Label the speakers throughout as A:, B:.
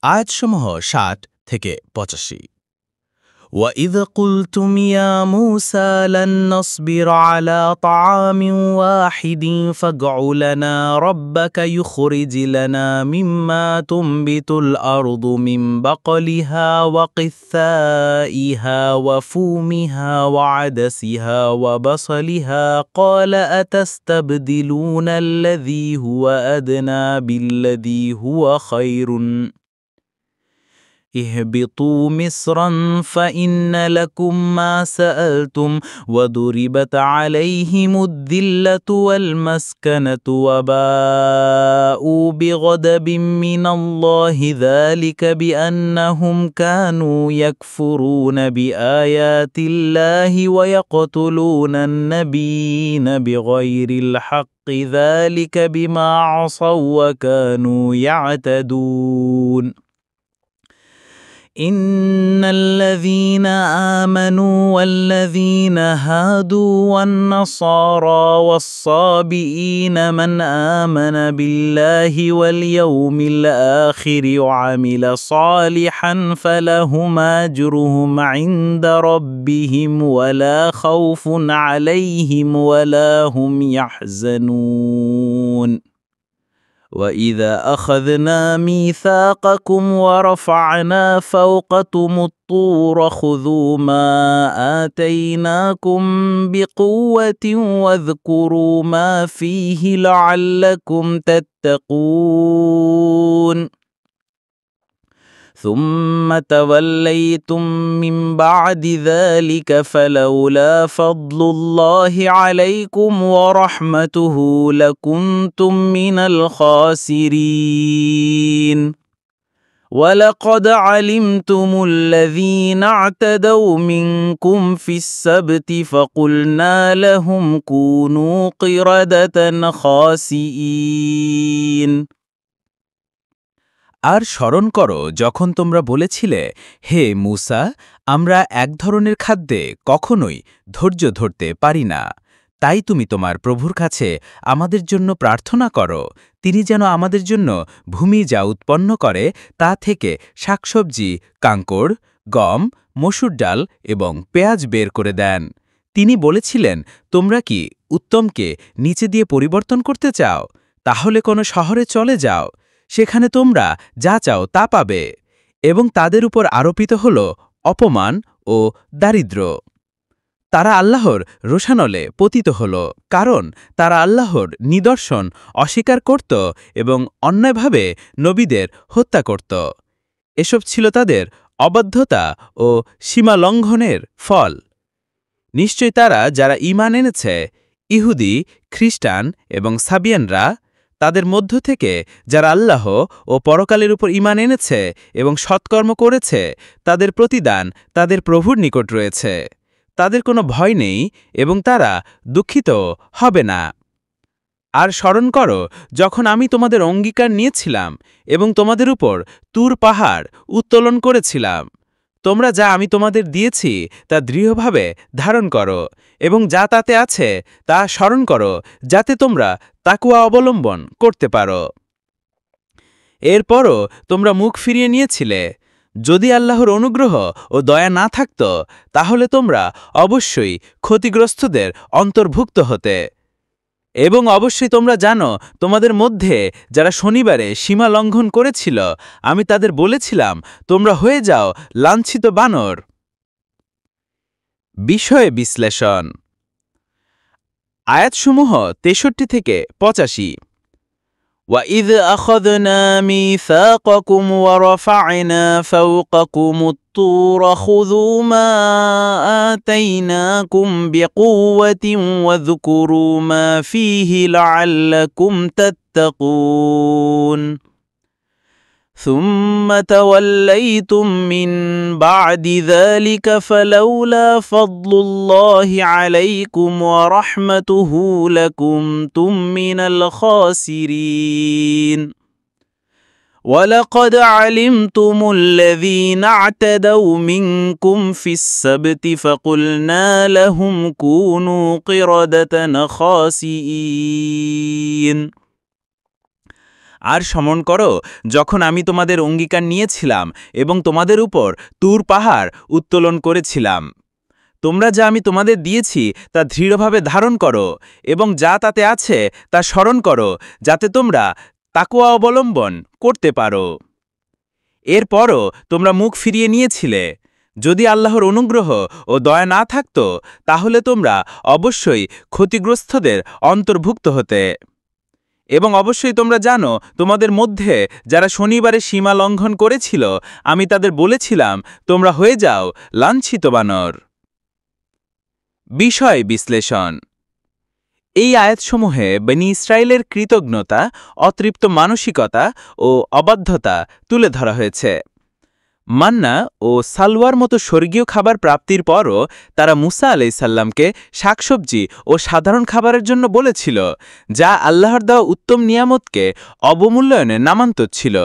A: আয়াতসমূহ ৬০ থেকে ৮৫। وَإِذْ قُلْتُمْ يَا مُوسَى لَن نَّصْبِرَ عَلَىٰ طَعَامٍ وَاحِدٍ فَادْعُ لَنَا رَبَّكَ يُخْرِجْ لَنَا مِمَّا تُنبِتُ الْأَرْضُ مِن بَقْلِهَا وَقِثَّائِهَا وَفُومِهَا وَعَدَسِهَا وَبَصَلِهَا قَالَ أَتَسْتَبْدِلُونَ الَّذِي هُوَ أَدْنَىٰ بِالَّذِي هُوَ خَيْرٌ اهبطوا مصرا فإن لكم ما سألتم وضربت عليهم الذلة والمسكنة وباءوا بغضب من الله ذلك بأنهم كانوا يكفرون بآيات الله ويقتلون النبيين بغير الحق ذلك بما عصوا وكانوا يعتدون إن الذين آمنوا والذين هادوا والنصارى والصابئين من آمن بالله واليوم الآخر وعمل صالحا فلهم أجرهم عند ربهم ولا خوف عليهم ولا هم يحزنون وَإِذَا أَخَذْنَا مِيثَاقَكُمْ وَرَفَعْنَا فَوْقَكُمُ الطُّورَ خُذُوا مَا آتَيْنَاكُمْ بِقُوَّةٍ وَاذْكُرُوا مَا فِيهِ لَعَلَّكُمْ تَتَّقُونَ ثُمَّ تَوَلَّيْتُمْ مِنْ بَعْدِ ذَلِكَ فَلَوْلَا فَضْلُ اللَّهِ عَلَيْكُمْ وَرَحْمَتُهُ لَكُنْتُمْ مِنَ الْخَاسِرِينَ وَلَقَدْ عَلِمْتُمُ الَّذِينَ اعْتَدَوْا مِنْكُمْ فِي السَّبْتِ فَقُلْنَا لَهُمْ كُونُوا قِرَدَةً خَاسِئِينَ
B: আর স্মরণ করো যখন তোমরা বলেছিলে, হে মূসা, আমরা এক ধরনের খাদ্যে কখনোই ধৈর্য ধরতে পারি না, তাই তুমি তোমার প্রভুর কাছে আমাদের জন্য প্রার্থনা করো, তিনি যেন আমাদের জন্য ভূমি যা উৎপন্ন করে তা থেকে শাকসবজি, কাঙ্কড়, গম, মসুর ডাল এবং পেঁয়াজ বের করে দেন। তিনি বলেছিলেন, তোমরা কি উত্তমকে নিচে দিয়ে পরিবর্তন করতে চাও? তাহলে কোনো শহরে চলে যাও, সেখানে তোমরা যা চাও তা পাবে। এবং তাদের উপর আরোপিত হল অপমান ও দারিদ্র্য। তারা আল্লাহর রোষানলে পতিত হল, কারণ তারা আল্লাহর নিদর্শন অস্বীকার করত এবং অন্যায়ভাবে নবীদের হত্যা করত। এসব ছিল তাদের অবাধ্যতা ও সীমালঙ্ঘনের ফল। নিশ্চয় তারা যারা ঈমান এনেছে, ইহুদি, খ্রিস্টান এবং সাবিয়ানরা, তাদের মধ্য থেকে যারা আল্লাহ ও পরকালের উপর ঈমান এনেছে এবং সৎকর্ম করেছে, তাদের প্রতিদান তাদের প্রভুর নিকট রয়েছে। তাদের কোনো ভয় নেই এবং তারা দুঃখিত হবে না। আর স্মরণ করো যখন আমি তোমাদের অঙ্গীকার নিয়েছিলাম এবং তোমাদের উপর তুর পাহাড় উত্তোলন করেছিলাম। তোমরা যা আমি তোমাদের দিয়েছি তা দৃঢ়ভাবে ধারণ করো এবং যা তাতে আছে তা স্মরণ করো, যাতে তোমরা তাকওয়া অবলম্বন করতে পারো। এরপরও তোমরা মুখ ফিরিয়ে নিয়েছিলে। যদি আল্লাহর অনুগ্রহ ও দয়া না থাকত, তাহলে তোমরা অবশ্যই ক্ষতিগ্রস্তদের অন্তর্ভুক্ত হতে। এবং অবশ্যই তোমরা জানো, তোমাদের মধ্যে যারা শনিবারে সীমা লঙ্ঘন করেছিল, আমি তাদের বলেছিলাম, তোমরা হয়ে যাও লাঞ্ছিত বানর। বিষয় বিশ্লেষণ। আয়াতসমূহ 63 থেকে 85।
A: وَإِذْ أَخَذْنَا مِيثَاقَكُمْ وَرَفَعْنَا فَوْقَكُمُ الطُّورَ خُذُوا مَا آتَيْنَاكُمْ بِقُوَّةٍ وَاذْكُرُوا مَا فِيهِ لَعَلَّكُمْ تَتَّقُونَ ثُمَّ تَوَلَّيْتُمْ مِنْ بَعْدِ ذَلِكَ فَلَوْلَا فَضْلُ اللَّهِ عَلَيْكُمْ وَرَحْمَتُهُ لَكُنْتُمْ مِنَ الْخَاسِرِينَ وَلَقَدْ عَلِمْتُمُ الَّذِينَ اعْتَدَوْا مِنْكُمْ فِي السَّبْتِ فَقُلْنَا لَهُمْ كُونُوا قِرَدَةً خَاسِئِينَ আর স্মরণ করো যখন আমি তোমাদের অঙ্গীকার নিয়েছিলাম এবং তোমাদের উপর তুর পাহাড় উত্তোলন করেছিলাম। তোমরা যা আমি তোমাদের দিয়েছি তা দৃঢ়ভাবে ধারণ করো এবং যা তাতে আছে তা স্মরণ করো, যাতে তোমরা তাকওয়া অবলম্বন করতে পারো। এরপরও তোমরা মুখ ফিরিয়ে নিয়েছিলে। যদি আল্লাহর অনুগ্রহ ও দয়া না থাকত তাহলে তোমরা অবশ্যই ক্ষতিগ্রস্তদের অন্তর্ভুক্ত হতে। এবং অবশ্যই তোমরা জানো, তোমাদের মধ্যে যারা শনিবারে সীমা লঙ্ঘন করেছিল আমি তাদের বলেছিলাম তোমরা হয়ে যাও লাঞ্ছিত বানর। বিষয় বিশ্লেষণ। এই আয়াতসমূহে বনী ইসরায়েলের কৃতজ্ঞতা, অতৃপ্ত মানসিকতা ও অবাধ্যতা তুলে ধরা হয়েছে। মান্না ও সালওয়ার মতো স্বর্গীয় খাবার প্রাপ্তির পরও তারা মুসা আলাইসাল্লামকে শাকসবজি ও সাধারণ খাবারের জন্য বলেছিল, যা আল্লাহর দেওয়া উত্তম নিয়ামতকে অবমূল্যায়নে নামান্তর ছিল।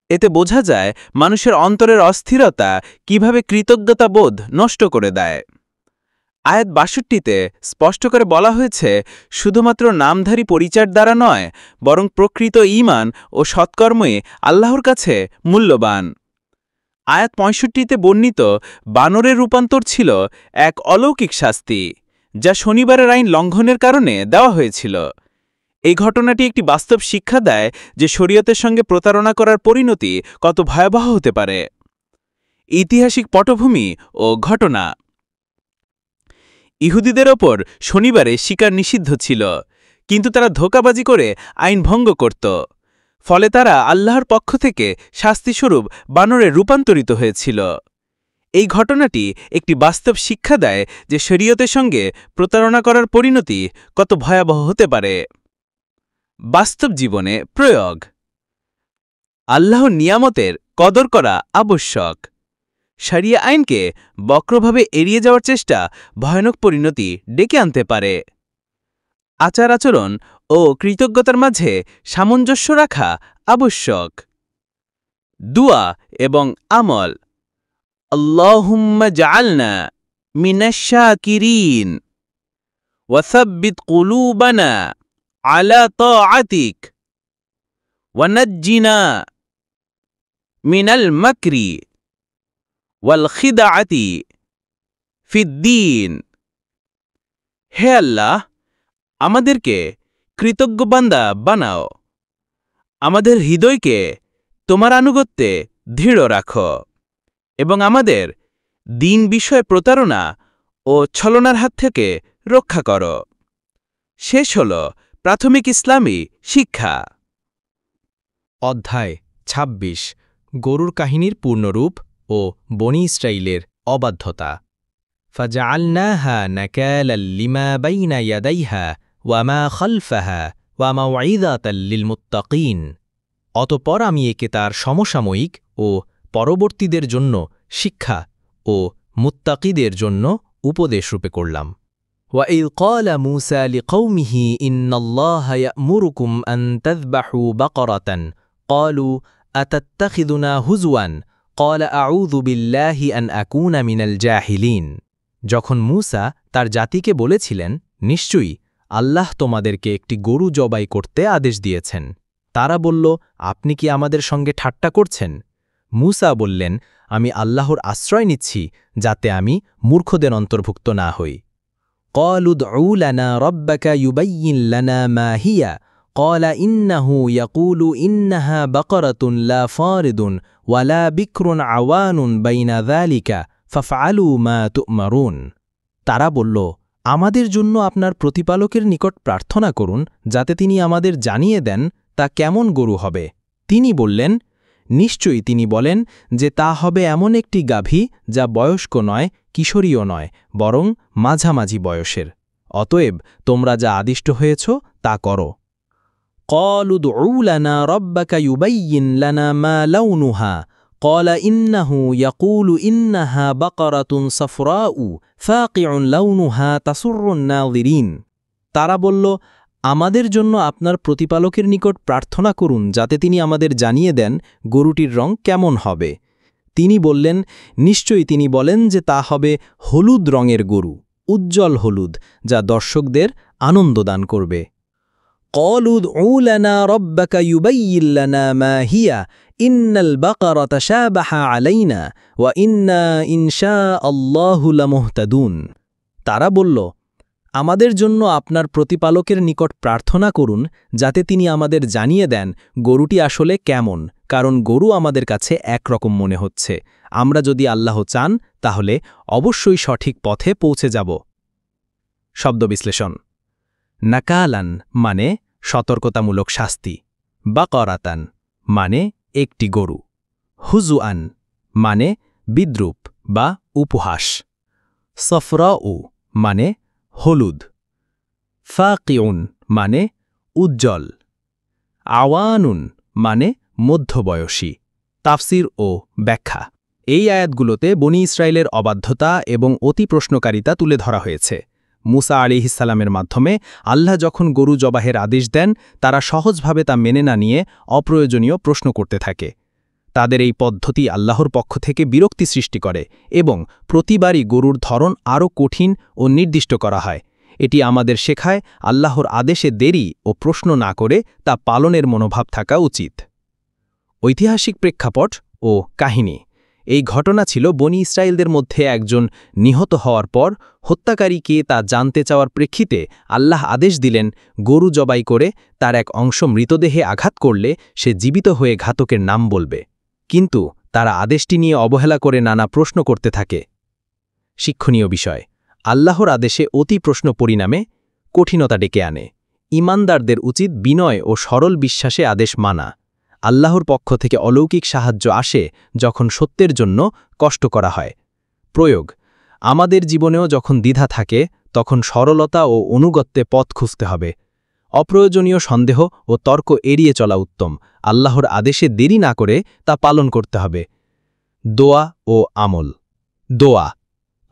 A: এতে বোঝা যায় মানুষের অন্তরের অস্থিরতা কিভাবে কৃতজ্ঞতাবোধ নষ্ট করে দেয়। আয়াত ৬২তে স্পষ্ট করে বলা হয়েছে, শুধুমাত্র নামধারী পরিচয়ের দ্বারা নয়, বরং প্রকৃত ঈমান ও সৎকর্মই আল্লাহর কাছে মূল্যবান। আয়াত ৬৫তে বর্ণিত বানরের রূপান্তর ছিল এক অলৌকিক শাস্তি, যা শনিবারের আইন লঙ্ঘনের কারণে দেওয়া হয়েছিল। এই ঘটনাটি একটি বাস্তব শিক্ষা দেয় যে শরীয়তের সঙ্গে প্রতারণা করার পরিণতি কত ভয়াবহ হতে পারে। ঐতিহাসিক পটভূমি ও ঘটনা। ইহুদিদের ওপর শনিবারে শিকার নিষিদ্ধ ছিল, কিন্তু তারা ধোঁকাবাজি করে আইন ভঙ্গ করত। ফলে তারা আল্লাহর পক্ষ থেকে শাস্তিস্বরূপ বানরে রূপান্তরিত হয়েছিল। এই ঘটনাটি একটি বাস্তব শিক্ষা দেয় যে শরীয়তের সঙ্গে প্রতারণা করার পরিণতি কত ভয়াবহ হতে পারে। বাস্তব জীবনে প্রয়োগ। আল্লাহর নিয়ামতের কদর করা আবশ্যক। শরিয়া আইনকে বক্রভাবে এড়িয়ে যাওয়ার চেষ্টা ভয়ানক পরিণতি ডেকে আনতে পারে। আচার আচরণ ও কৃতজ্ঞতার মাঝে সামঞ্জস্য রাখা আবশ্যক। দুয়া এবং আমল। আল্লাহুম্মা জাআলনা মিনাশ শাকিরিন ওয়া সাব্বিত কুলুবানা আলা তাআতিক ওয়া নাজ্জিনা মিনাল মাকরি ওয়াল খিদাআতি ফিদ্দীন। হে আল্লাহ, আমাদেরকে কৃতজ্ঞ বান্দা বানাও, আমাদের হৃদয়কে তোমার আনুগত্যে দৃঢ় রাখো এবং আমাদের দিন বিষয়ে প্রতারণা ও ছলনার হাত থেকে রক্ষা করো। শেষ হল প্রাথমিক ইসলামী শিক্ষা।
B: অধ্যায় ২৬। গরুর কাহিনীর পূর্ণরূপ ও বনী ইসরাইলের অবাধ্যতা। ফাজআলনাহা নাকালাল লিমা বাইনা ইয়াদাইহা ওয়া মা খালফাহা ওয়া মাউইযাতাল লিল মুত্তাকিন। অতঃপর আমি একে তার সমসাময়িক ও পরবর্তীদের জন্য শিক্ষা ও মুত্তাকিদের জন্য উপদেশরূপে করলাম। وَإِذْ قَالَ مُوسَى لِقَوْمِهِ إِنَّ اللَّهَ يَأْمُرُكُمْ أَن تَذْبَحُوا بَقَرَةً قَالُوا أَتَتَّخِذُنَا هُزُوًا قَالَ أَعُوذُ بِاللَّهِ أَنْ أَكُونَ مِنَ الْجَاهِلِينَ। যখন মূসা তার জাতিকে বলেছিলেন, নিশ্চয়ই আল্লাহ তোমাদেরকে একটি গরু জবাই করতে আদেশ দিয়েছেন, তারা বলল, আপনি কি আমাদের সঙ্গে ঠাট্টা করছেন? মূসা বললেন, আমি আল্লাহর আশ্রয় নিচ্ছি যাতে আমি মূর্খদের অন্তর্ভুক্ত না হই। قالوا ادْعُ لَنَا رَبَّكَ يُبَيِّنْ لَنَا مَا هِيَ قَالَ إِنَّهُ يَقُولُ إِنَّهَا بَقَرَةٌ لَا فَارِضٌ وَلَا بِكْرٌ عَوَانٌ بَيْنَ ذَلِكَ فَافْعَلُوا مَا تُؤْمَرُونَ। তারা বলল, আমাদের জন্য আপনার প্রতিপালকের নিকট প্রার্থনা করুন যাতে তিনি আমাদের জানিয়ে দেন তা কেমন গরু হবে। তিনি বললেন, নিশ্চয়ই তিনি বলেন যে তা হবে এমন একটি গাভী যা বয়স্ক নয়, কিশোরীও নয়, বরং মাঝামাঝি বয়সের। অতএব তোমরা যা আদিষ্ট হয়েছ তা করো। قالوا ادْعُ لَنَا رَبَّكَ يُبَيِّنْ لَنَا مَا لَوْنُهَا قَالَ إِنَّهُ يَقُولُ إِنَّهَا بَقَرَةٌ صَفْرَاءُ فَاقِعٌ لَوْنُهَا تَسُرُّ النَّاظِرِينَ। তারা বলল, আমাদের জন্য আপনার প্রতিপালকের নিকট প্রার্থনা করুন যাতে তিনি আমাদের জানিয়ে দেন গরুটির রং কেমন হবে। তিনি বললেন, নিশ্চয়ই তিনি বলেন যে তা হবে হলুদ রঙের গরু, উজ্জ্বল হলুদ, যা দর্শকদের আনন্দ দান করবে।
C: قالوا ادع لنا ربك يبين لنا ما هي إن البقرة تشابه علينا وإنا إن شاء الله لمهتدون তারা বলল, আমাদের জন্য আপনার প্রতিপালকের নিকট প্রার্থনা করুন যাতে তিনি আমাদের জানিয়ে দেন গরুটি আসলে কেমন, কারণ গরু আমাদের কাছে একরকম মনে হচ্ছে। আমরা যদি আল্লাহ চান তাহলে অবশ্যই সঠিক পথে পৌঁছে যাব। শব্দ বিশ্লেষণ। নাকালান মানে সতর্কতামূলক শাস্তি, বাকরাতান মানে একটি গরু, হুজুআন মানে বিদ্রূপ বা উপহাস, সফরাউ মানে হলুদ, ফাকিউন মানে উজ্জ্বল, আওয়ানুন মানে মধ্যবয়সী। তাফসির ও ব্যাখ্যা। এই আয়াতগুলোতে বনি ইসরায়েলের অবাধ্যতা এবং অতি প্রশ্নকারিতা তুলে ধরা হয়েছে। মুসা আলাইহিসসালামের মাধ্যমে আল্লাহ যখন গরু জবাহের আদেশ দেন, তারা সহজভাবে তা মেনে না নিয়ে অপ্রয়োজনীয় প্রশ্ন করতে থাকে। তাদের এই পদ্ধতি আল্লাহর পক্ষ থেকে বিরক্তি সৃষ্টি করে এবং প্রতিবারই গরুর ধরন আরও কঠিন ও নির্দিষ্ট করা হয়। এটি আমাদের শেখায় আল্লাহর আদেশে দেরি ও প্রশ্ন না করে তা পালনের মনোভাব থাকা উচিত। ঐতিহাসিক প্রেক্ষাপট ও কাহিনী। এই ঘটনা ছিল বনি ইসরায়েলদের মধ্যে একজন নিহত হওয়ার পর হত্যাকারীকে তা জানতে চাওয়ার প্রেক্ষিতে আল্লাহ আদেশ দিলেন গরু জবাই করে তার এক অংশ মৃতদেহে আঘাত করলে সে জীবিত হয়ে ঘাতকের নাম বলবে। কিন্তু তারা আদেশটি নিয়ে অবহেলা করে নানা প্রশ্ন করতে থাকে। শিক্ষণীয় বিষয়। আল্লাহর আদেশে অতি প্রশ্ন পরিণামে কঠিনতা ডেকে আনে। ঈমানদারদের উচিত বিনয় ও সরল বিশ্বাসে আদেশ মানা। আল্লাহর পক্ষ থেকে অলৌকিক সাহায্য আসে যখন সত্যের জন্য কষ্ট করা হয়। প্রয়োগ। আমাদের জীবনেও যখন দ্বিধা থাকে তখন সরলতা ও অনুগত্যে পথ খুঁজতে হবে। অপ্রয়োজনীয় সন্দেহ ও তর্ক এড়িয়ে চলা উত্তম। আল্লাহর আদেশে দেরি না করে তা পালন করতে হবে। দোয়া ও আমল। দোয়া।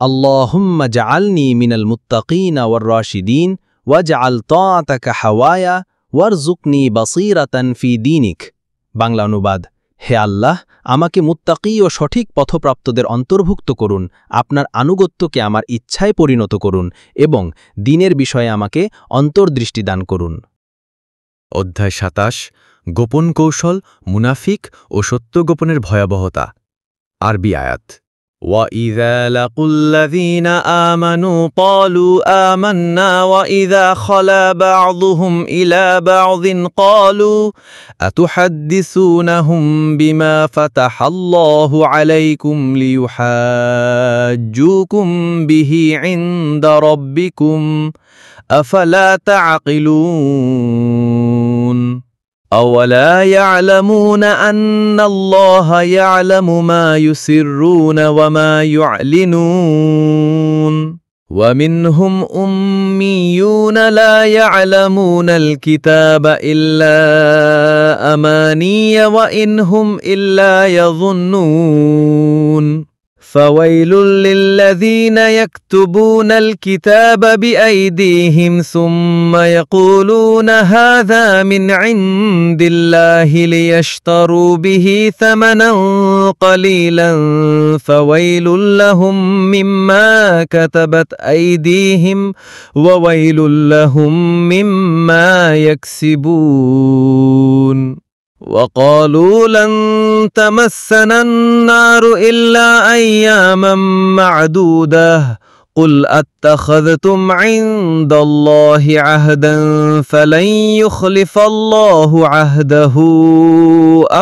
C: আল্লাহুম্মা জাআলনি মিনাল মুত্তাকিনা ওয়ার রাশিদিন ওয়াজআল তাআতাকা হাওয়ায়া ওয়ারযুকনি বাসীরাতান ফি দীনিক। বাংলা অনুবাদ। হে আল্লাহ, আমাকে মুত্তাকি ও সঠিক পথপ্রাপ্তদের অন্তর্ভুক্ত করুন, আপনার আনুগত্যকে আমার ইচ্ছায় পরিণত করুন এবং দ্বীনের বিষয়ে আমাকে অন্তর্দৃষ্টি দান করুন।
B: অধ্যায় ২৭। গোপন কৌশল, মুনাফিক ও সত্য গোপনের ভয়াবহতা। আরবি আয়াত। وَإِذَا لَقُوا الَّذِينَ آمَنُوا قَالُوا آمَنَّا وَإِذَا خَلَا بَعْضُهُمْ إِلَى بَعْضٍ قَالُوا أَتُحَدِّثُونَهُم بِمَا فَتَحَ اللَّهُ عَلَيْكُمْ لِيُحَاجُّوكُم بِهِ عِندَ رَبِّكُمْ أَفَلَا تَعْقِلُونَ أَوَلَا يَعْلَمُونَ أَنَّ اللَّهَ يَعْلَمُ مَا يُسِرُّونَ وَمَا يُعْلِنُونَ وَمِنْهُمْ أُمِّيُّونَ لَا يَعْلَمُونَ الْكِتَابَ إِلَّا أَمَانِيَّ وَإِنْ هُمْ إِلَّا يَظُنُّونَ فَوَيْلٌ لِّلَّذِينَ يَكْتُبُونَ الْكِتَابَ بِأَيْدِيهِمْ ثُمَّ يَقُولُونَ هَذَا مِنْ عِندِ اللَّهِ لِيَشْتَرُوا بِهِ ثَمَنًا قَلِيلًا فَوَيْلٌ لَّهُم مِّمَّا كَتَبَتْ أَيْدِيهِمْ وَوَيْلٌ لَّهُم مِّمَّا يَكْسِبُونَ وَقَالُوا لَن تَمَسَّنَا النَّارُ إِلَّا أَيَّامًا مَّعْدُودَةً قُلْ أَتَّخَذْتُمْ عِندَ اللَّهِ عَهْدًا فَلَن يُخْلِفَ اللَّهُ عَهْدَهُ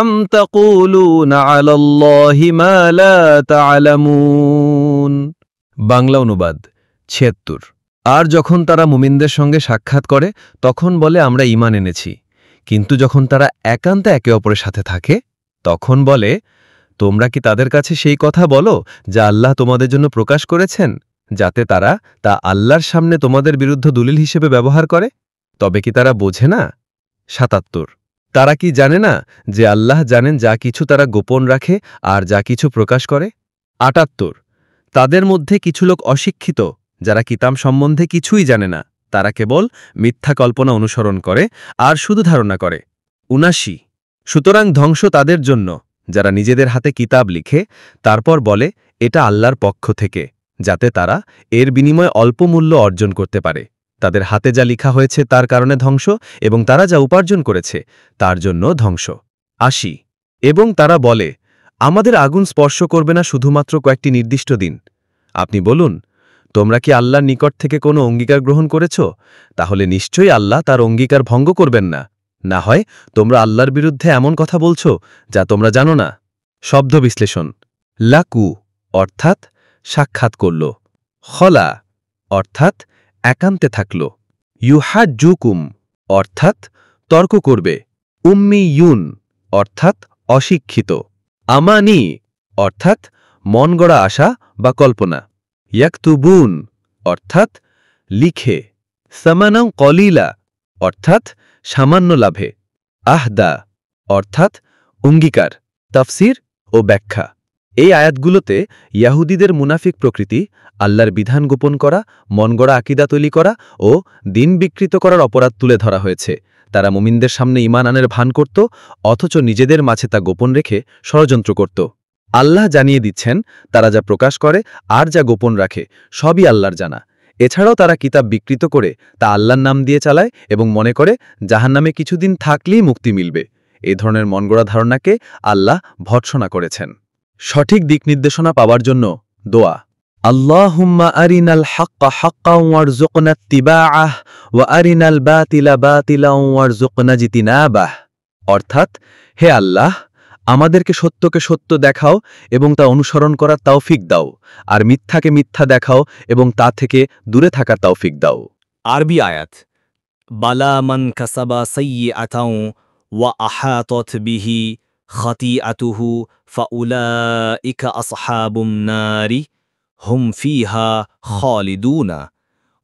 B: أَمْ تَقُولُونَ عَلَى اللَّهِ مَا لَا تَعْلَمُونَ। বাংলা অনুবাদ। ৭৬। আর যখন তারা মুমিনদের সঙ্গে সাক্ষাৎ করে তখন বলে আমরা ঈমান এনেছি, কিন্তু যখন তারা একান্তে একে অপরের সাথে থাকে তখন বলে তোমরা কি তাদের কাছে সেই কথা বলো যা আল্লাহ তোমাদের জন্য প্রকাশ করেছেন, যাতে তারা তা আল্লাহর সামনে তোমাদের বিরুদ্ধে দলিল হিসেবে ব্যবহার করে? তবে কি তারা বোঝে না? ৭৭। তারা কি জানে না যে আল্লাহ জানেন যা কিছু তারা গোপন রাখে আর যা কিছু প্রকাশ করে? ৭৮। তাদের মধ্যে কিছু লোক অশিক্ষিত যারা কিতাব সম্বন্ধে কিছুই জানে না, তারা কেবল মিথ্যা কল্পনা অনুসরণ করে আর শুধু ধারণা করে। ৭৯। সুতরাং ধ্বংস তাদের জন্য যারা নিজেদের হাতে কিতাব লিখে তারপর বলে এটা আল্লাহর পক্ষ থেকে, যাতে তারা এর বিনিময়ে অল্প মূল্য অর্জন করতে পারে।
D: তাদের হাতে যা লেখা হয়েছে তার কারণে ধ্বংস, এবং তারা যা উপার্জন করেছে তার জন্য ধ্বংস। ৮০ এবং তারা বলে, আমাদের আগুন স্পর্শ করবে না শুধুমাত্র কয়েকটি নির্দিষ্ট দিন। আপনি বলুন, তোমরা কি আল্লাহর নিকট থেকে কোনো অঙ্গীকার গ্রহণ করেছ? তাহলে নিশ্চয়ই আল্লাহ তার অঙ্গীকার ভঙ্গ করবেন না। না হয় তোমরা আল্লাহর বিরুদ্ধে এমন কথা বলছ যা তোমরা জানো না। শব্দ বিশ্লেষণ। লাকু অর্থাৎ সাক্ষাৎ করল, খলা অর্থাৎ একান্তে থাকল, ইউহাজ্জুকুম অর্থাৎ তর্ক করবে, উম্মিয়ুন অর্থাৎ অশিক্ষিত, আমানি অর্থাৎ মন গড়া আশা বা কল্পনা, ইয়াকতুবুন অর্থাৎ লিখে, সামানাং কলিলা অর্থাৎ সামান্য লাভে, আহদা অর্থাৎ অঙ্গীকার। তাফসির ও ব্যাখ্যা। এই আয়াতগুলোতে ইয়াহুদীদের মুনাফিক প্রকৃতি, আল্লাহর বিধান গোপন করা, মনগড়া আকিদা তৈরি করা ও দিন বিকৃত করার অপরাধ তুলে ধরা হয়েছে। তারা মুমিনদের সামনে ঈমান আনের ভান করত, অথচ নিজেদের মাঝে তা গোপন রেখে ষড়যন্ত্র করত। আল্লাহ জানিয়ে দিচ্ছেন, তারা যা প্রকাশ করে আর যা গোপন রাখে সবই আল্লাহর জানা। এছাড়াও তারা কিতাব বিকৃত করে তা আল্লাহর নাম দিয়ে চালায় এবং মনে করে জাহান্নামে কিছুদিন থাকলেই মুক্তি মিলবে। এই ধরনের মনগড়া ধারণাকে আল্লাহ ভর্ৎসনা করেছেন। সঠিক দিক নির্দেশনা পাওয়ার জন্য দোয়া। আল্লাহুম্মা আরিনাল হাক্কা হাক্কাও ওয়ারযুকনা ইত্তিবাআহ ওয়া আরিনাল বাতিলা বাতিলাও ওয়ারযুকনা জিতিনাবাহ। অর্থাৎ, হে আল্লাহ, আমাদেরকে সত্যকে সত্য দেখাও এবং তা অনুসরণ করার তৌফিক দাও, আর মিথ্যাকে মিথ্যা দেখাও এবং তা থেকে দূরে থাকার তৌফিক দাও।
C: আরবি আয়াত। বালা মান কাসাবা সাইয়্যাতাও ওয়া আহাতাত বিহি খাতিআতুহু ফাউলাইকা আসহাবুন নারি হুম ফিহা খালিদুনা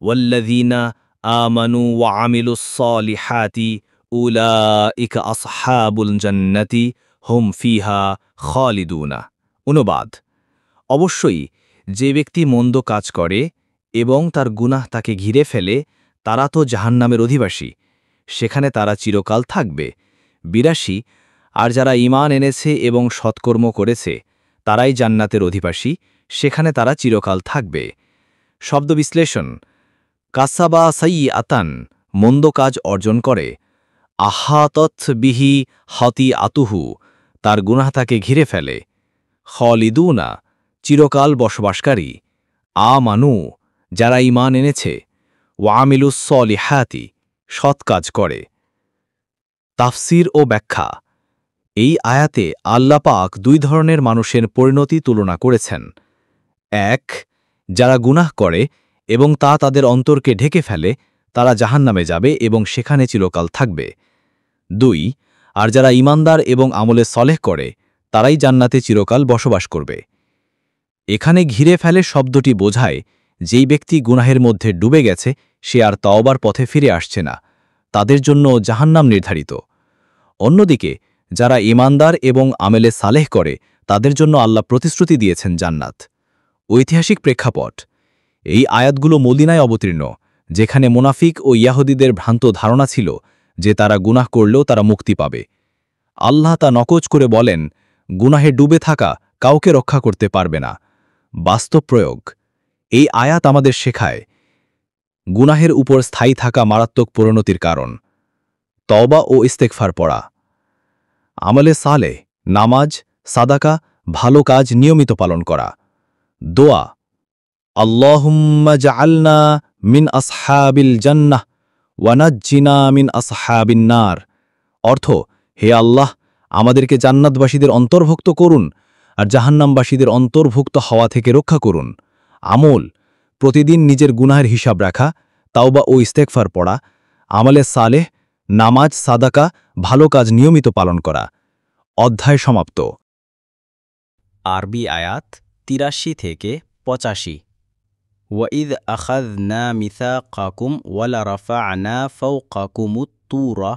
C: ওয়াল্লাযীনা আমানু ওয়া আমিলুস সালিহাতি উলাইকা আসহাবুল জান্নাতি হুম ফিহা খালিদুনা। অনুবাদ। অবশ্যই যে ব্যক্তি মন্দ কাজ করে এবং তার গুনাহ তাকে ঘিরে ফেলে, তারা তো জাহান্নামের অধিবাসী, সেখানে তারা চিরকাল থাকবে। ৮২ আর যারা ঈমান এনেছে এবং সৎকর্ম করেছে তারাই জান্নাতের অধিবাসী, সেখানে তারা চিরকাল থাকবে। শব্দ বিশ্লেষণ। কাসাবা সাইয়্যাতান মন্দ কাজ অর্জন করে, আহাতত বিহি হতি আতুহু তার গুনাহ তাকে ঘিরে ফেলে, খালিদুনা চিরকাল বসবাসকারী, আমানু যারা ঈমান এনেছে, ওয়ামিলুস সলিহাতি সৎ কাজ করে। তাফসির ও ব্যাখ্যা। এই আয়াতে আল্লাহ পাক দুই ধরনের মানুষের পরিণতি তুলনা করেছেন। ১. যারা গুনাহ করে এবং তা তাদের অন্তরকে ঢেকে ফেলে, তারা জাহান্নামে যাবে এবং সেখানে চিরকাল থাকবে। ২. আর যারা ঈমানদার এবং আমলে সলেহ করে, তারাই জান্নাতে চিরকাল বসবাস করবে। এখানে ঘিরে ফেলে শব্দটি বোঝায় যেই ব্যক্তি গুনাহের মধ্যে ডুবে গেছে, সে আর তওবার পথে ফিরে আসছে না, তাদের জন্য জাহান্নাম নির্ধারিত। অন্যদিকে যারা ঈমানদার এবং আমেলে সালেহ করে, তাদের জন্য আল্লাহ প্রতিশ্রুতি দিয়েছেন জান্নাত। ঐতিহাসিক প্রেক্ষাপট। এই আয়াতগুলো মদিনায় অবতীর্ণ, যেখানে মুনাফিক ও ইয়াহুদীদের ভ্রান্ত ধারণা ছিল যে তারা গুনাহ করলেও তারা মুক্তি পাবে। আল্লাহ তা নকচ করে বলেন, গুনাহে ডুবে থাকা কাউকে রক্ষা করতে পারবে না। বাস্তব প্রয়োগ। এই আয়াত আমাদের শেখায় গুনাহের উপর স্থায়ী থাকা মারাত্মক পরিণতির কারণ। তওবা ও ইস্তেগফার পড়া। আমলে সালেহ, নামাজ, সাদাকা, ভালো কাজ নিয়মিত পালন করা। দোয়া। আল্লাহুম্মা জাআলনা মিন আসহাবিল জান্নাহ ওয়া নাজ্জিনা মিন আসহাবিন নার। অর্থ, হে আল্লাহ, আমাদেরকে জান্নাতবাসীদের অন্তর্ভুক্ত করুন আর জাহান্নামবাসীদের অন্তর্ভুক্ত হওয়া থেকে রক্ষা করুন। আমল। প্রতিদিন নিজের গুনাহের হিসাব রাখা, তাওবা ও ইস্তেগফার পড়া, আমলে সালেহ, নামাজ, সাদাকা, ভালো কাজ নিয়মিত পালন করা। অধ্যায় সমাপ্ত।
B: আরবি আয়াত ৮৩ থেকে ৮৫। ওয়াইদ আখাযনা মিসাকাকুম ওয়ালা রাফা'না ফাওকাকুমুত তুরা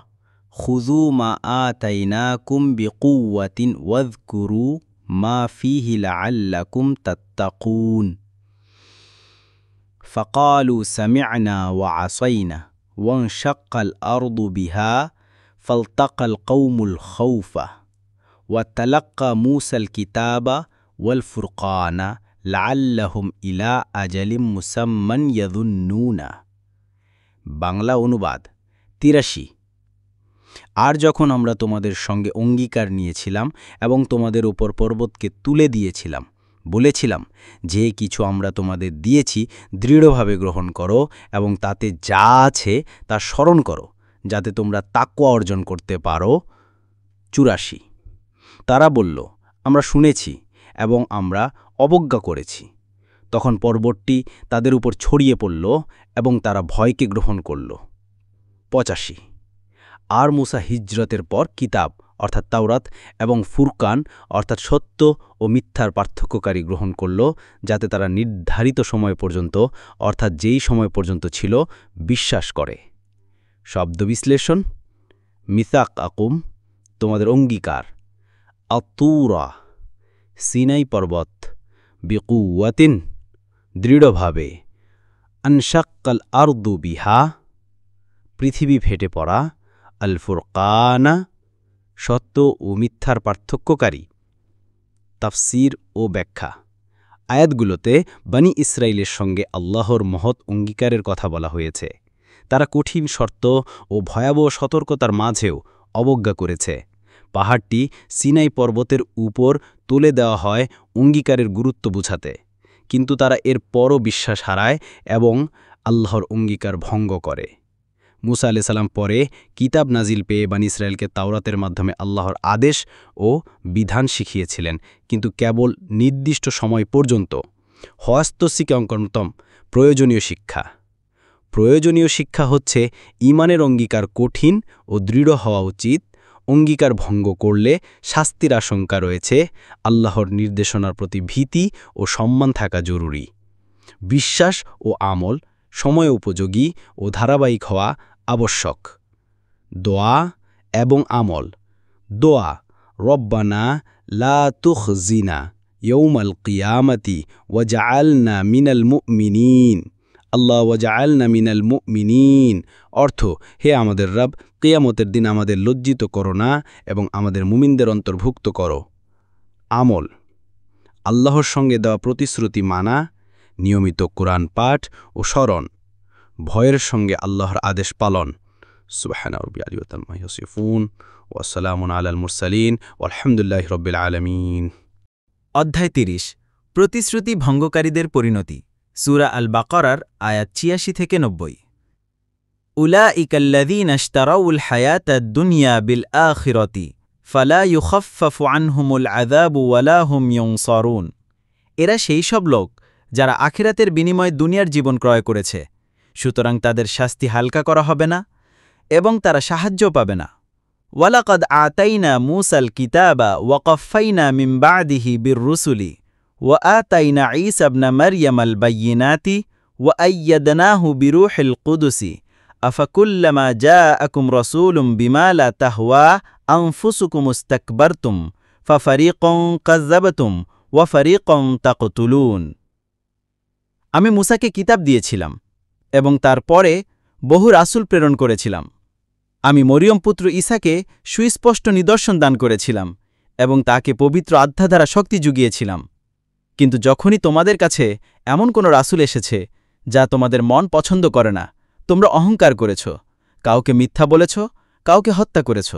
B: খুযু মা আতাইনাকুম বিকুওয়াতিন ওয়াযকুরু মা ফীহি লাআল্লাকুম তাত্তাকুন। ফাকালু সামি'না ওয়া আসাইনা ওয়ানশাক্কাল আরদু বিহা ফালতাকাল কওমুল খাউফা ওয়া তালাক্কা মূসাল কিতাবা ওয়াল ফুরকানা লাআল্লাহুম ইলা আজালিম মুসাম্মান ইয়াযুন্নুনা। বাংলা অনুবাদ ৮৩ আর যখন আমরা তোমাদের সঙ্গে অঙ্গীকার নিয়েছিলাম এবং তোমাদের উপর পর্বতকে তুলে দিয়েছিলাম, বলেছিলাম যে কিছু আমরা তোমাদের দিয়েছি দৃঢ়ভাবে গ্রহণ করো এবং তাতে যা আছে তা স্মরণ করো, যাতে তোমরা তাকওয়া অর্জন করতে পারো। ৮৪ তারা বলল, আমরা শুনেছি এবং আমরা অবজ্ঞা করেছি। তখন পর্বতটি তাদের উপর ছড়িয়ে পড়ল এবং তারা ভয়কে গ্রহণ করল। ৮৫ আর মূসা হিজরতের পর কিতাব অর্থাৎ তাওরাত এবং ফুরকান অর্থাৎ সত্য ও মিথ্যার পার্থক্যকারী গ্রহণ করল, যাতে তারা নির্ধারিত সময় পর্যন্ত অর্থাৎ যেই সময় পর্যন্ত ছিল বিশ্বাস করে। শব্দ বিশ্লেষণ: মিসাক আকুম তোমাদের অঙ্গীকার, আতুরা সিনাই পর্বত, বিকুওয়াতিন দৃঢ়ভাবে, আনশাক্কাল আরদু বিহা পৃথিবী ফেটে পড়া, আল ফুরকানা সত্য ও মিথ্যার পার্থক্যকারী। তাফসির ও ব্যাখ্যা: আয়াতগুলোতে বনি ইসরাইলের সঙ্গে আল্লাহর মহৎ অঙ্গীকারের কথা বলা হয়েছে। তারা কঠিন শর্ত ও ভয়াবহ সতর্কতার মাঝেও অবজ্ঞা করেছে। পাহাড়টি সিনাই পর্বতের উপর তুলে দেওয়া হয় অঙ্গীকারের গুরুত্ব বুঝাতে, কিন্তু তারা এর পরও বিশ্বাস হারায় এবং আল্লাহর অঙ্গীকার ভঙ্গ করে। মূসা আলাইহিস সালাম পরে কিতাব নাজিল পেয়ে বনি ইসরায়েলকে তাওরাতের মাধ্যমে আল্লাহর আদেশ ও বিধান শিখিয়েছিলেন, কিন্তু কেবল নির্দিষ্ট সময় পর্যন্ত। হস্তশিকে অঙ্কনতম প্রয়োজনীয় শিক্ষা। প্রয়োজনীয় শিক্ষা হচ্ছে ঈমানের অঙ্গীকার কঠিন ও দৃঢ় হওয়া উচিত। অঙ্গীকার ভঙ্গ করলে শাস্তির আশঙ্কা রয়েছে। আল্লাহর নির্দেশনার প্রতি ভীতি ও সম্মান থাকা জরুরি। বিশ্বাস ও আমল সময় উপযোগী ও ধারাবাহিক হওয়া আবশ্যক। দোয়া এবং আমল: দোয়া রব্বানা লা তুখজিনা ইয়াউমাল কিয়ামাতি ওয়াজআলনা মিনাল মুমিনিন, আল্লাহ ওয়াজআলনা মিনাল মুমিনিন অর্থ, হে আমাদের রব, কিয়ামতের দিন আমাদের লজ্জিত করো না এবং আমাদের মুমিনদের অন্তর্ভুক্ত করো। আমল: আল্লাহর সঙ্গে দেওয়া প্রতিশ্রুতি মানা, নিয়মিত কোরআন পাঠ ও স্মরণ, ভয়ের সঙ্গে আল্লাহর আদেশ পালন। সুবহানা রাব্বিয়াল আলী ওয়া তাআলা ইয়াসিফুন ওয়া সালামুন আলাল মুরসালিন ওয়ালহামদুলিল্লাহি রাব্বিল আলামিন।
A: অধ্যায় ৩০ প্রতিশ্রুতি ভঙ্গকারীদের পরিণতি। সূরা আল বাকারার আয়াত ৮৬ থেকে ৯০। উলাইকাল্লাযীনা ইশতারাউল হায়াতাদ দুনিয়া বিল আখিরাতি ফালা ইউখাফফাফু আনহুমুল আযাবু ওয়ালা হুম ইউনসারুন। এরা সেই সব লোক যারা আখিরাতের বিনিময়ে দুনিয়ার জীবন ক্রয় করেছে, সুতরাং তাদের শাস্তি হালকা করা হবে না এবং তারা সাহায্য পাবে না। ওয়ালাকাদ আতাইনা মূসাল কিতাবা ওয়া কাফাইনা মিন বাদিহি বিররুসুলি ওয়া আতাইনা ঈসা ইবনা মারইয়ামাল বাইয়িনাতি ওয়া আইয়াদনাহু বিরূহিল কুদুসি আফাকুল্লামা জাআকুম রাসূলুম বিমা লা তাহওয়া আনফুসুকুম ইস্তাকবারতুম ফাফারিকান কাযযাবতুম ওয়া ফারিকান তাকতুলুন। আমি মূসাকে কিতাব দিয়েছিলাম এবং তারপরে বহু রাসূল প্রেরণ করেছিলাম। আমি মরিয়ম পুত্র ঈসাকে সুস্পষ্ট নিদর্শন দান করেছিলাম এবং তাকে পবিত্র আত্মা দ্বারা শক্তি জুগিয়েছিলাম। কিন্তু যখনই তোমাদের কাছে এমন কোনো রাসূল এসেছে যা তোমাদের মন পছন্দ করে না, তোমরা অহংকার করেছ, কাউকে মিথ্যা বলেছ, কাউকে হত্যা করেছ।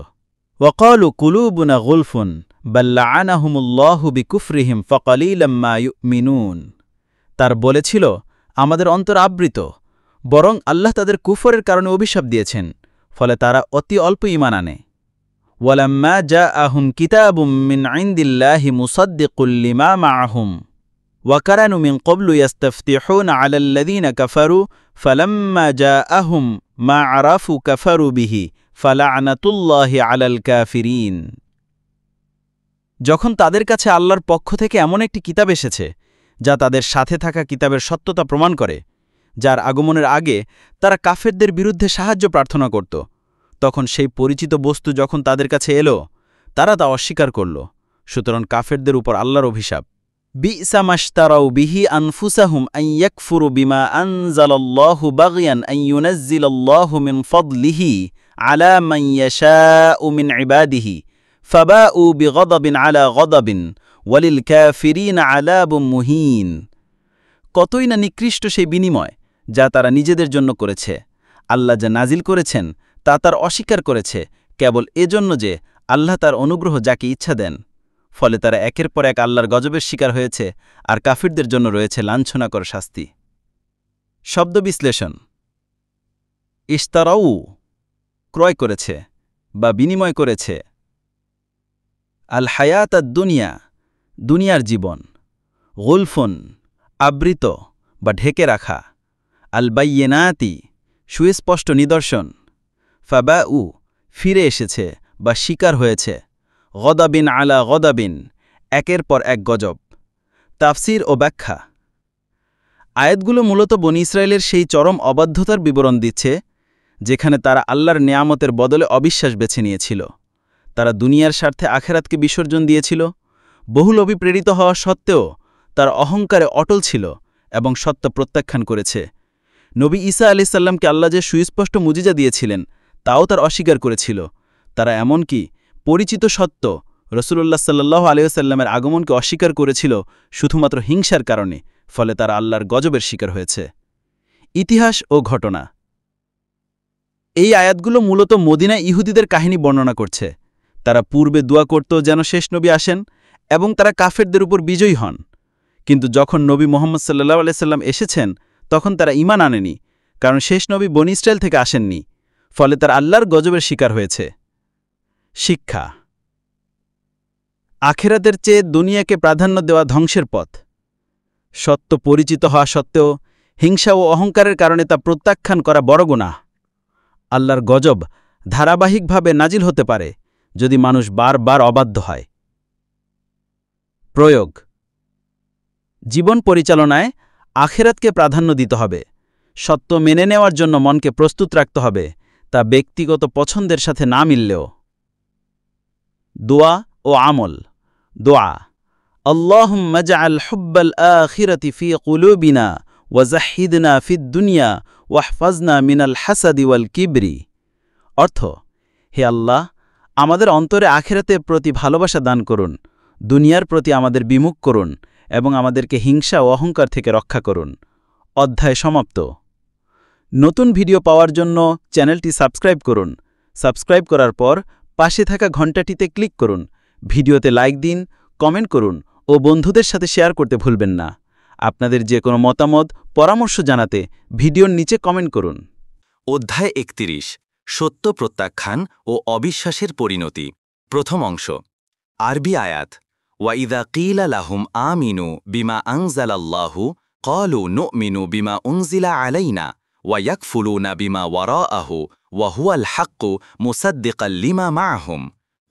A: ওয়াকালু কুলুবুনা গুলফুন বাল লাআনাহুমুল্লাহু বিকুফরিহিম ফাকালিলাম মা ইউমিনুন। তার বলেছিল, আমাদের অন্তর আবৃত, বরং আল্লাহ তাদের কুফরের কারণে অভিশাপ দিয়েছেন, ফলে তারা অতি অল্প ঈমান আনে। ওয়ালাম্মা জাআহুম কিতাবুম মিন ইনদিল্লাহি মুসাদ্দিকুল লিমা মাআহুম ওয়া কানু মিন ক্বাবলু ইস্তাফতিহুনা আলাল্লাযীনা কাফারু ফালাম্মা জাআহুম মা আরাফু কাফারু বিহি ফালা'নাতুল্লাহি আলাল কাফিরিন। যখন তাদের কাছে আল্লাহর পক্ষ থেকে এমন একটি কিতাব এসেছে যা তাদের সাথে থাকা কিতাবের সত্যতা প্রমাণ করে, যার আগমনের আগে তারা কাফেরদের বিরুদ্ধে সাহায্য প্রার্থনা করত, তখন সেই পরিচিত বস্তু যখন তাদের কাছে এলো, তারা তা অস্বীকার করল। সুতরাং কাফেরদের উপর আল্লাহর অভিশাপ। বি'সা মাশতারাউ বিহি আনফুসাহুম আন ইয়াকফুরু বিমা আনজালাল্লাহু বাগয়ান আন ইউনাজ্জিলাল্লাহু মিন ফাদলিহি আলা মান ইয়াশাউ মিন ইবাদিহি ফাবাউ বিগদাবিন আলা গদাবিন ওয়ালিল কাফিরিন আযাবুম মুহিন। কতই না নিকৃষ্ট সেই বিনিময় যা তারা নিজেদের জন্য করেছে। আল্লাহ যা নাজিল করেছেন তা তার অস্বীকার করেছে কেবল এজন্য যে আল্লাহ তার অনুগ্রহ যাকে ইচ্ছা দেন, ফলে তারা একের পর এক আল্লাহর গজবের শিকার হয়েছে আর কাফিরদের জন্য রয়েছে লাঞ্ছনাকর শাস্তি। শব্দ বিশ্লেষণ: ইশতারাউ ক্রয় করেছে বা বিনিময় করেছে, আল হায়াত দুনিয়া দুনিয়ার জীবন, গুলফুন আবৃত বা ঢেকে রাখা, আল বাইয়িনাতি সুস্পষ্ট নিদর্শন, ফাবাউ ফিরে এসেছে বা শিকার হয়েছে, গদাবিন আলা গদাবিন একের পর এক গজব। তাফসির ও ব্যাখ্যা: আয়াতগুলো মূলত বনী ইসরায়েলের সেই চরম অবাধ্যতার বিবরণ দিচ্ছে যেখানে তারা আল্লাহর নেয়ামতের বদলে অবিশ্বাস বেছে নিয়েছিল। তারা দুনিয়ার স্বার্থে আখেরাতকে বিসর্জন দিয়েছিল, বহুলোভী প্রেরিত হওয়া সত্ত্বেও তার অহংকারে অটল ছিল এবং সত্য প্রত্যাখ্যান করেছে। নবী ঈসা আলাইহিস সালামকে আল্লাহ যে সুস্পষ্ট মুজিজা দিয়েছিলেন তাও তার অস্বীকার করেছিল। তারা এমনকি পরিচিত সত্য রাসূলুল্লাহ সাল্লাল্লাহু আলাইহি ওয়াসাল্লামের আগমনকে অস্বীকার করেছিল শুধুমাত্র হিংসার কারণে, ফলে তারা আল্লাহর গজবের শিকার হয়েছে। ইতিহাস ও ঘটনা: এই আয়াতগুলো মূলত মদিনা ইহুদিদের কাহিনী বর্ণনা করছে। তারা পূর্বে দোয়া করত যেন শেষ নবী আসেন এবং তারা কাফেরদের উপর বিজয়ী হন। কিন্তু যখন নবী মুহাম্মদ সাল্লাল্লাহু আলাইহি সাল্লাম এসেছেন তখন তারা ঈমান আনেনি, কারণ শেষ নবী বনী ইসরায়েল থেকে আসেননি, ফলে তারা আল্লাহর গজবের শিকার হয়েছে। শিক্ষা: আখেরাতের চেয়ে দুনিয়াকে প্রাধান্য দেওয়া ধ্বংসের পথ। সত্য পরিচিত হওয়া সত্ত্বেও হিংসা ও অহংকারের কারণে তা প্রত্যাখ্যান করা বড় গুনাহ। আল্লাহর গজব ধারাবাহিকভাবে নাজিল হতে পারে যদি মানুষ বারবার অবাধ্য হয়। প্রয়োগ: জীবন পরিচালনায় আখেরাতকে প্রাধান্য দিতে হবে। সত্য মেনে নেওয়ার জন্য মনকে প্রস্তুত রাখতে হবে, তা ব্যক্তিগত পছন্দের সাথে না মিললেও। দোয়া ও আমল। দোয়া: আল্লাহুম্মা জাআল হুব্বাল আখিরাতি ফি কুলুবিনা ওয়া জাহিদনা ফিদ দুনিয়া ওয়াহফাজনা মিনাল হাসাদি ওয়াল কিবরি। অর্থ: হে আল্লাহ, আমাদের অন্তরে আখিরাতের প্রতি ভালোবাসা দান করুন, দুনিয়ার প্রতি আমাদের বিমুখ করুন এবং আমাদেরকে হিংসা ও অহংকার থেকে রক্ষা করুন। অধ্যায় সমাপ্ত। নতুন ভিডিও পাওয়ার জন্য চ্যানেলটি সাবস্ক্রাইব করুন। সাবস্ক্রাইব করার পর পাশে থাকা ঘণ্টাটিতে ক্লিক করুন। ভিডিওতে লাইক দিন, কমেন্ট করুন ও বন্ধুদের সাথে শেয়ার করতে ভুলবেন না। আপনাদের যে কোনো মতামত, পরামর্শ জানাতে ভিডিওর নিচে কমেন্ট করুন।
B: অধ্যায় ৩১: সত্য প্রত্যাখ্যান ও অবিশ্বাসের পরিণতি। প্রথম অংশ। আরবি আয়াত: ওয়াইদা কিলা লাহুম আমিনু বিমা আনজালাল্লাহু ক্বালু নুমিনু বিমা উনজিলা আলাইনা ওয়া ইয়াকফুলুনা বিমা ওয়ারাআহু ওয়া হুয়াল হাক্কু মুসাদ্দিকাল লিমা মাআহুম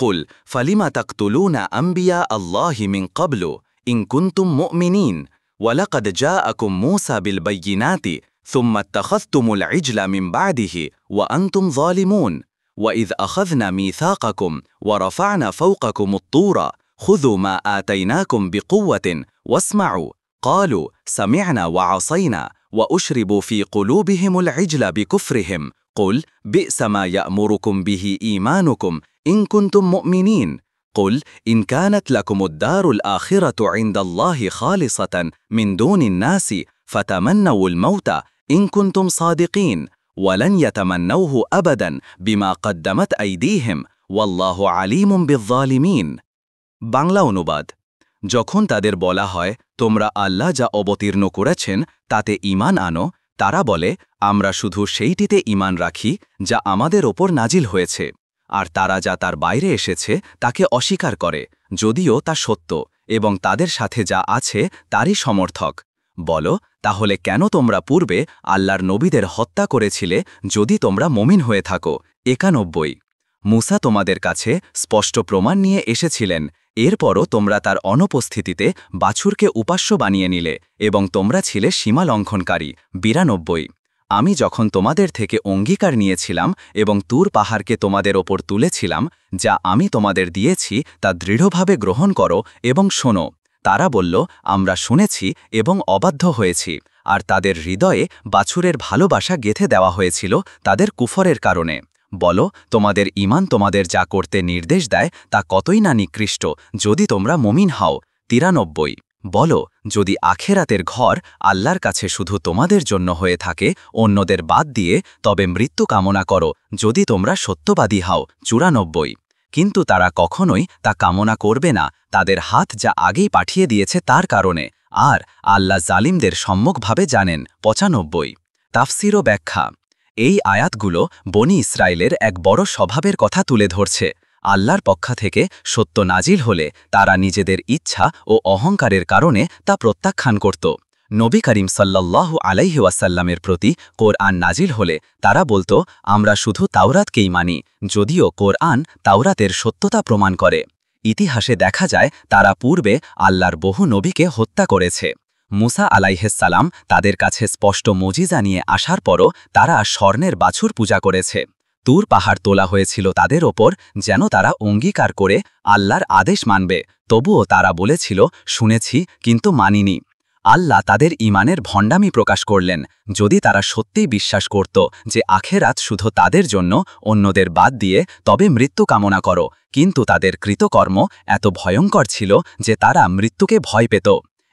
B: কুল ফালিমা তাকতুলুনা আম্বিয়া আল্লাহি মিন ক্বাবলু ইন কুনতুম মুমিনিন ওয়া লাকাদ জাআকুম মূসা বিল বাইয়িনাতি ثم اتخذتم العجل من بعده وأنتم ظالمون وإذ أخذنا ميثاقكم ورفعنا فوقكم الطور خذوا ما آتيناكم بقوة واسمعوا قالوا سمعنا وعصينا وأشربوا في قلوبهم العجل بكفرهم قل بئس ما يأمركم به إيمانكم إن كنتم مؤمنين قل إن كانت لكم الدار الآخرة عند الله خالصة من دون الناس فتمنوا الموت إن كنتم صادقين ولن يتمنوه أبدا بما قدمت أيديهم والله عليم بالظالمين। বাংলা অনুবাদ: যখন তাদের বলা হয় তোমরা আল্লাহ যা অবতীর্ণ করেছেন তাতে ঈমান আনো, তারা বলে আমরা শুধু সেইটিতে ঈমান রাখি যা আমাদের ওপর নাজিল হয়েছে, আর তারা যা তার বাইরে এসেছে তাকে অস্বীকার করে, যদিও তা সত্য এবং তাদের সাথে যা আছে তারই সমর্থক। বলো, তাহলে কেন তোমরা পূর্বে আল্লাহর নবীদের হত্যা করেছিলে যদি তোমরা মুমিন হয়ে থাকো? ৯১। মূসা তোমাদের কাছে স্পষ্ট প্রমাণ নিয়ে এসেছিলেন, এরপরও তোমরা তার অনুপস্থিতিতে বাছুরকে উপাস্য বানিয়ে নিলে এবং তোমরা ছিলে সীমা লঙ্ঘনকারী। ৯২। আমি যখন তোমাদের থেকে অঙ্গীকার নিয়েছিলাম এবং তুর পাহাড়কে তোমাদের ওপর তুলেছিলাম, যা আমি তোমাদের দিয়েছি তা দৃঢ়ভাবে গ্রহণ করো এবং শোনো। তারা বলল, আমরা শুনেছি এবং অবাধ্য হয়েছি, আর তাদের হৃদয়ে বাছুরের ভালোবাসা গেঁথে দেওয়া হয়েছিল তাদের কুফরের কারণে। বলো, তোমাদের ঈমান তোমাদের যা করতে নির্দেশ দেয় তা কতই না নিকৃষ্ট যদি তোমরা মুমিন হও। ৯৩। বলো, যদি আখেরাতের ঘর আল্লাহর কাছে শুধু তোমাদের জন্য হয়ে থাকে অন্যদের বাদ দিয়ে, তবে মৃত্যু কামনা করো যদি তোমরা সত্যবাদী হও। 94। কিন্তু তারা কখনোই তা কামনা করবে না, তাদের হাত যা আগেই পাঠিয়ে দিয়েছে তার কারণে, আর আল্লাহ জালিমদের সম্মুখভাবে জানেন। 95। তাফসির ও ব্যাখ্যা। এই আয়াতগুলো বনি ইসরায়েলের এক বড় স্বভাবের কথা তুলে ধরছে। আল্লাহর পক্ষ থেকে সত্য নাজিল হলে তারা নিজেদের ইচ্ছা ও অহংকারের কারণে তা প্রত্যাখ্যান করত। নবী করিম সাল্লাল্লাহু আলাইহি ওয়াসাল্লামের প্রতি কোরআন নাজিল হলে তারা বলতো, আমরা শুধু তাওরাতকেই মানি, যদিও কোরআন তাওরাতের সত্যতা প্রমাণ করে। ইতিহাসে দেখা যায় তারা পূর্বে আল্লাহর বহু নবীকে হত্যা করেছে। মুসা আলাইহিসসালাম তাদের কাছে স্পষ্ট মুজিজা নিয়ে আসার পরও তারা স্বর্ণের বাছুর পূজা করেছে। তুর পাহাড় তোলা হয়েছিল তাদের ওপর, যেন তারা অঙ্গীকার করে আল্লাহর আদেশ মানবে, তবুও তারা বলেছিল, শুনেছি কিন্তু মানিনি। আল্লাহ তাদের ঈমানের ভণ্ডামি প্রকাশ করলেন। যদি তারা সত্যিই বিশ্বাস করত যে আখেরাত শুধু তাদের জন্য, অন্যদের বাদ দিয়ে, তবে মৃত্যু কামনা করো। কিন্তু তাদের কৃতকর্ম এত ভয়ঙ্কর ছিল যে তারা মৃত্যুকে ভয় পেত।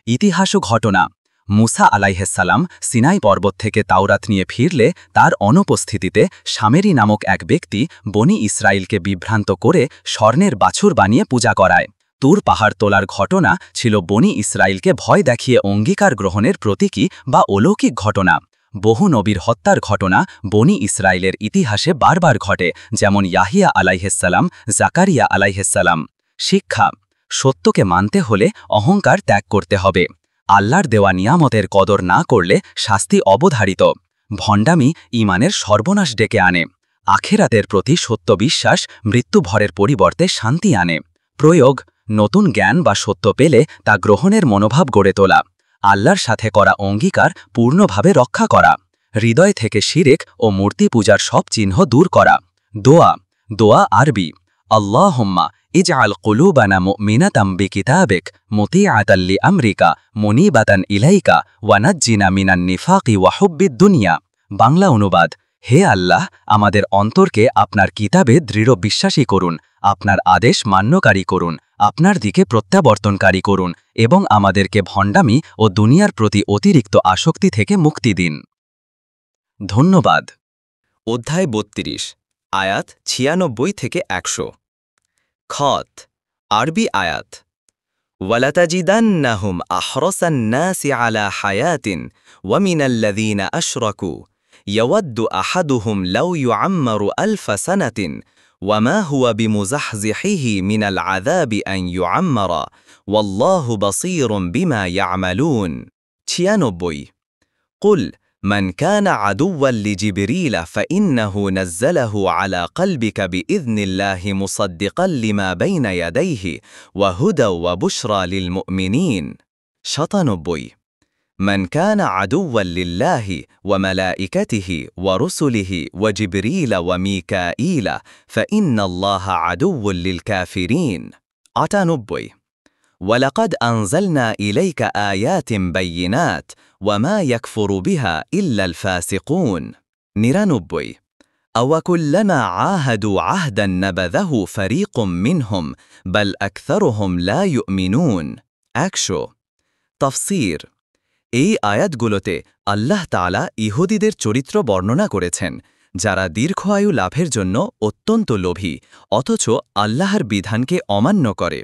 B: ইতিহাস ও ঘটনা। মুসা আলাইহিসসালাম সিনাই পর্বত থেকে তাওরাত নিয়ে ফিরলে তার অনুপস্থিতিতে শামেরি নামক এক ব্যক্তি বনি ইসরায়েলকে বিভ্রান্ত করে স্বর্ণের বাছুর বানিয়ে পূজা করায়। তুর পাহাড় তোলার ঘটনা ছিল বনি ইসরায়েলকে ভয় দেখিয়ে অঙ্গীকার গ্রহণের প্রতীকী বা অলৌকিক ঘটনা। বহু নবীর হত্যার ঘটনা বনি ইসরায়েলের ইতিহাসে বারবার ঘটে, যেমন ইয়াহিয়া আলাইহিসসালাম, জাকারিয়া আলাইহিসসালাম। শিক্ষা। সত্যকে মানতে হলে অহংকার ত্যাগ করতে হবে। আল্লাহর দেওয়া নিয়ামতের কদর না করলে শাস্তি অবধারিত। ভণ্ডামি ঈমানের সর্বনাশ ডেকে আনে। আখেরাতের প্রতি সত্য বিশ্বাস মৃত্যুভরের পরিবর্তে শান্তি আনে। প্রয়োগ। নতুন জ্ঞান বা সত্য পেলে তা গ্রহণের মনোভাব গড়ে তোলা। আল্লাহর সাথে করা অঙ্গীকার পূর্ণভাবে রক্ষা করা। হৃদয় থেকে শিরক ও মূর্তি পূজার সব চিহ্ন দূর করা। দোয়া। দোয়া আরবি। আল্লাহুম্মা ইজআল কুলুবানা মুমিনাতাম বিকিতাবিক মুতিআতাল লিআমরিকা মুনিবাতান ইলাইকা ওয়া নাজ্জিনা মিনান নিফাকি ওয়া হুব্বিদ দুনিয়া। বাংলা অনুবাদ। হে আল্লাহ, আমাদের অন্তরকে আপনার কিতাবে দৃঢ় বিশ্বাসী করুন, আপনার আদেশ মান্যকারী করুন, আপনার দিকে প্রত্যাবর্তনকারী করুন এবং আমাদেরকে ভণ্ডামি ও দুনিয়ার প্রতি অতিরিক্ত আসক্তি থেকে মুক্তি দিন। ধন্যবাদ। অধ্যায় ৩২, আয়াত ৯৬ থেকে ১০০। খত। আরবি আয়াত। ওয়ালাতাজিদান্নাহুম আহরাসান নাসি আলা হায়াতিন ওয়া মিনাল্লাযীনা আশরাকু ইয়াওয়াদ্দু আহাদুহুম লাউ ইউআম্মারু আলফা সানাতিন ওয়া মা হুয়া বিমুযাহযিহিহি মিনাল আযাবি আন ইউআম্মারা ওয়াল্লাহু বাসীরুম বিমা ইয়া'মালুন। ৯৬। কুল من كان عدوا لجبريل فإنه نزله على قلبك بإذن الله مصدقا لما بين يديه وهدى وبشرى للمؤمنين. ৯৭। من كان عدوا لله وملائكته ورسله وجبريل وميكائيل فإن الله عدو للكافرين. ৯৮। ولقد أنزلنا إليك آيات بينات وما يكفر بها إلا الفاسقون. ৯৯। أوكلما عاهدوا عهدا نبذه فريق منهم بل أكثرهم لا يؤمنون. ১০০। তাফসীর। এই আয়াতগুলোতে আল্লাহ তাআলা ইহুদিদের চরিত্র বর্ণনা করেছেন, যারা দীর্ঘায়ু লাভের জন্য অত্যন্ত লোভী, অথচ আল্লাহর বিধানকে অমান্য করে।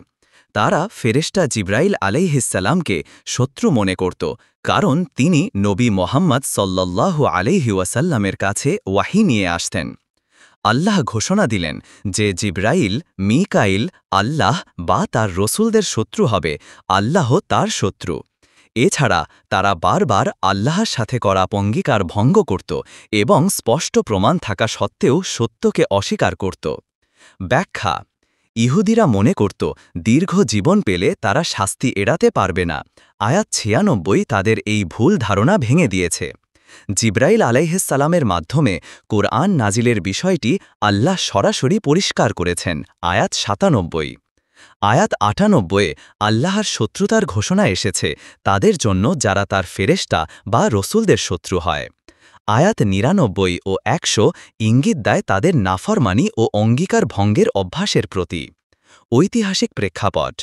B: তারা ফেরেশতা জিবরাইল আলাইহিসসালামকে শত্রু মনে করত, কারণ তিনি নবী মুহাম্মদ সাল্লাল্লাহু আলাইহি ওয়াসাল্লামের কাছে ওয়াহী নিয়ে আসতেন। আল্লাহ ঘোষণা দিলেন যে জিবরাইল, মিকাইল আল্লাহ বা তার রসুলদের শত্রু হবে, আল্লাহ তার শত্রু। এছাড়া তারা বারবার আল্লাহর সাথে করা অঙ্গীকার ভঙ্গ করত এবং স্পষ্ট প্রমাণ থাকা সত্ত্বেও সত্যকে অস্বীকার করত। ব্যাখ্যা। ইহুদিরা মনে করত দীর্ঘ জীবন পেলে তারা শাস্তি এড়াতে পারবে না। আয়াত ৯৬ তাদের এই ভুল ধারণা ভেঙে দিয়েছে। জিবরাইল আলাইহিসসালামের মাধ্যমে কোরআন নাজিলের বিষয়টি আল্লাহ সরাসরি পরিষ্কার করেছেন। আয়াত ৯৭। আয়াত ৯৮ আল্লাহর শত্রুতার ঘোষণা এসেছে তাদের জন্য যারা তার ফেরেশতা বা রসুলদের শত্রু হয়। আয়াত ৯৯ ও ১০০ ইঙ্গিত দেয় তাদের নাফরমানি ও অঙ্গীকার ভঙ্গের অভ্যাসের প্রতি। ঐতিহাসিক প্রেক্ষাপট।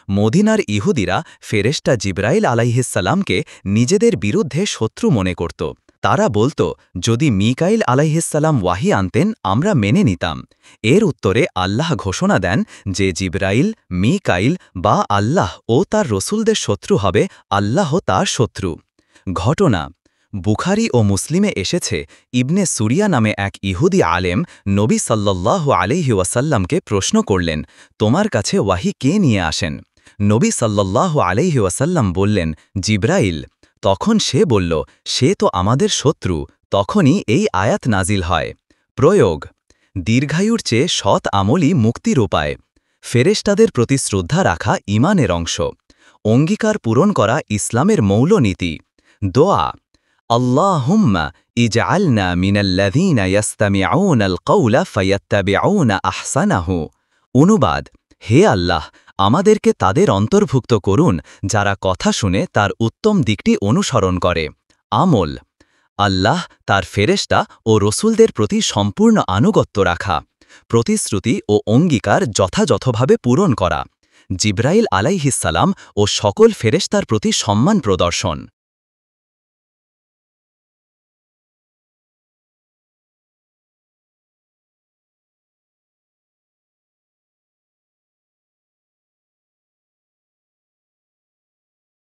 B: মদিনার ইহুদিরা ফেরেশতা জিবরাইল আলাইহিসসালামকে নিজেদের বিরুদ্ধে শত্রু মনে করত তারা বলত যদি মিকাইল আলাইহিসসালাম ওয়াহি আনতেন আমরা মেনে নিতাম এর উত্তরে আল্লাহ ঘোষণা দেন যে জিবরাইল মিকাইল বা আল্লাহ ও তার রসুলদের শত্রু হবে আল্লাহ তার শত্রু ঘটনা বুখারি ও মুসলিমে এসেছে ইবনে সুরিয়া নামে এক ইহুদি আলেম নবী সাল্লাল্লাহু আলাইহি ওয়াসাল্লামকে প্রশ্ন করলেন তোমার কাছে ওয়াহি কে নিয়ে আসেন নবী সাল্লাল্লাহু আলাইহি ওয়াসাল্লাম বললেন জিবরাইল তখন সে বলল সে তো আমাদের শত্রু তখনই এই আয়াত নাজিল হয় প্রয়োগ দীর্ঘায়ুর চেয়ে সৎ আমলই মুক্তির উপায় ফেরেশতাদের প্রতি শ্রদ্ধা রাখা ঈমানের অংশ অঙ্গীকার পূরণ করা ইসলামের মৌলনীতি দোয়া আল্লাহুম্মা ইজআলনা মিনাল্লাযীনা ইয়াসতামিউনাল কওলা ফায়াত্তাবিউনা আহসানাহু অনুবাদ হে আল্লাহ আমাদেরকে তাদের অন্তর্ভুক্ত করুন যারা কথা শুনে তার উত্তম দিকটি অনুসরণ করে আমল আল্লাহ তার ফেরেশতা ও রসুলদের প্রতি সম্পূর্ণ আনুগত্য রাখা প্রতিশ্রুতি ও অঙ্গীকার যথাযথভাবে পূরণ করা জিবরাইল আলাইহিসসালাম ও সকল ফেরেশতার প্রতি সম্মান প্রদর্শন